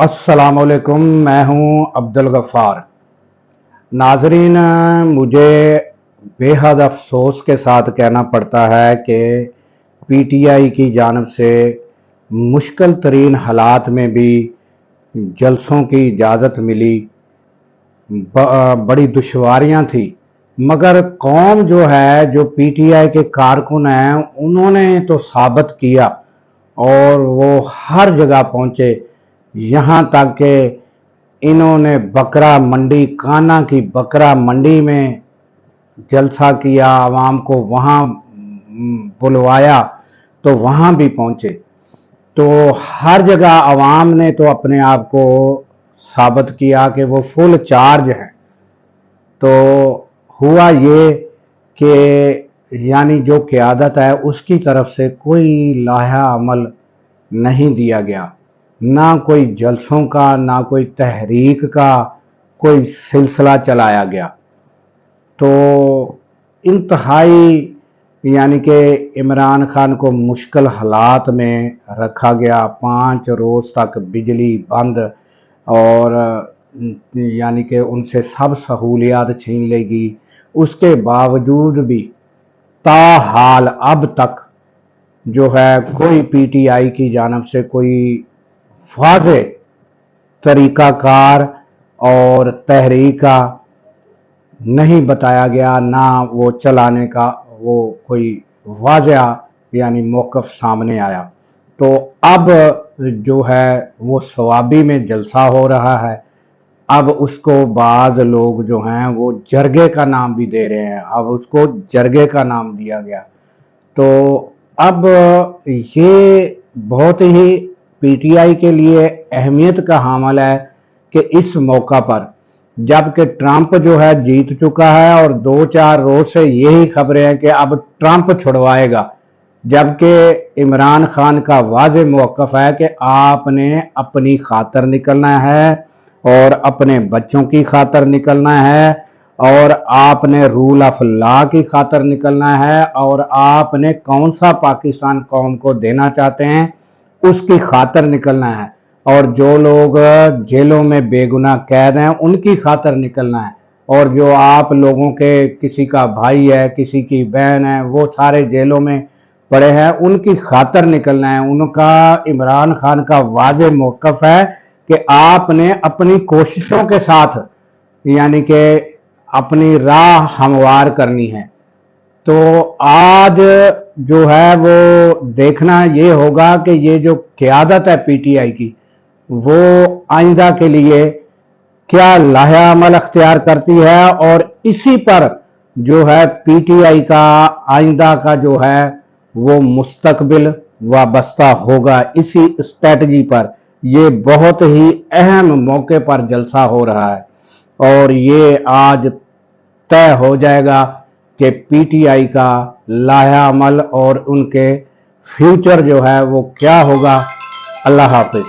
अस्सलाम वालेकुम। मैं हूं अब्दुल गफ्फार। नाजरीन, मुझे बेहद अफसोस के साथ कहना पड़ता है कि पीटीआई की जानब से मुश्किल तरीन हालात में भी जलसों की इजाज़त मिली। बड़ी दुश्वारियां थी, मगर कौम जो है, जो पीटीआई के कारकुन हैं, उन्होंने तो साबित किया और वो हर जगह पहुंचे। यहाँ तक कि इन्होंने बकरा मंडी, काना की बकरा मंडी में जलसा किया, आवाम को वहाँ बुलवाया तो वहाँ भी पहुँचे। तो हर जगह आवाम ने तो अपने आप को साबित किया कि वो फुल चार्ज हैं। तो हुआ ये कि यानी जो क़यादत है उसकी तरफ से कोई लाहा अमल नहीं दिया गया, ना कोई जलसों का, ना कोई तहरीक का कोई सिलसिला चलाया गया। तो इंतहाई यानी कि इमरान खान को मुश्किल हालात में रखा गया। 5 रोज़ तक बिजली बंद और यानी कि उनसे सब सहूलियात छीन लेगी। उसके बावजूद भी ताहाल अब तक जो है कोई पीटीआई की जानब से कोई वाज़े तरीक़ाकार और तहरीका नहीं बताया गया, ना वो चलाने का वो कोई वाज़ा यानी मौक़िफ़ सामने आया। तो अब जो है वो सवाबी में जलसा हो रहा है। अब उसको बाज़ लोग जो हैं वो जरगे का नाम भी दे रहे हैं, अब उसको जरगे का नाम दिया गया। तो अब ये बहुत ही पीटीआई के लिए अहमियत का हामिल है कि इस मौका पर, जबकि ट्रंप जो है जीत चुका है और 2-4 रोज से यही खबरें हैं कि अब ट्रंप छुड़वाएगा, जबकि इमरान खान का वाज़े मौक़िफ़ है कि आपने अपनी खातर निकलना है और अपने बच्चों की खातर निकलना है और आपने रूल ऑफ लॉ की खातर निकलना है और आपने कौन सा पाकिस्तान कौम को देना चाहते हैं उसकी खातर निकलना है, और जो लोग जेलों में बेगुनाह कैद हैं उनकी खातर निकलना है, और जो आप लोगों के किसी का भाई है, किसी की बहन है, वो सारे जेलों में पड़े हैं, उनकी खातर निकलना है। उनका इमरान खान का वाज़े मौक़िफ़ है कि आपने अपनी कोशिशों के साथ यानी कि अपनी राह हमवार करनी है। तो आज जो है वो देखना ये होगा कि ये जो क़यादत है पीटीआई की, वो आइंदा के लिए क्या लाहा अमल अख्तियार करती है, और इसी पर जो है पीटीआई का आइंदा का जो है वो मुस्तकबिल वाबस्ता होगा। इसी स्ट्रेटजी पर ये बहुत ही अहम मौके पर जलसा हो रहा है और ये आज तय हो जाएगा कि पीटीआई का लाहा अमल और उनके फ्यूचर जो है वो क्या होगा। अल्लाह हाफिज।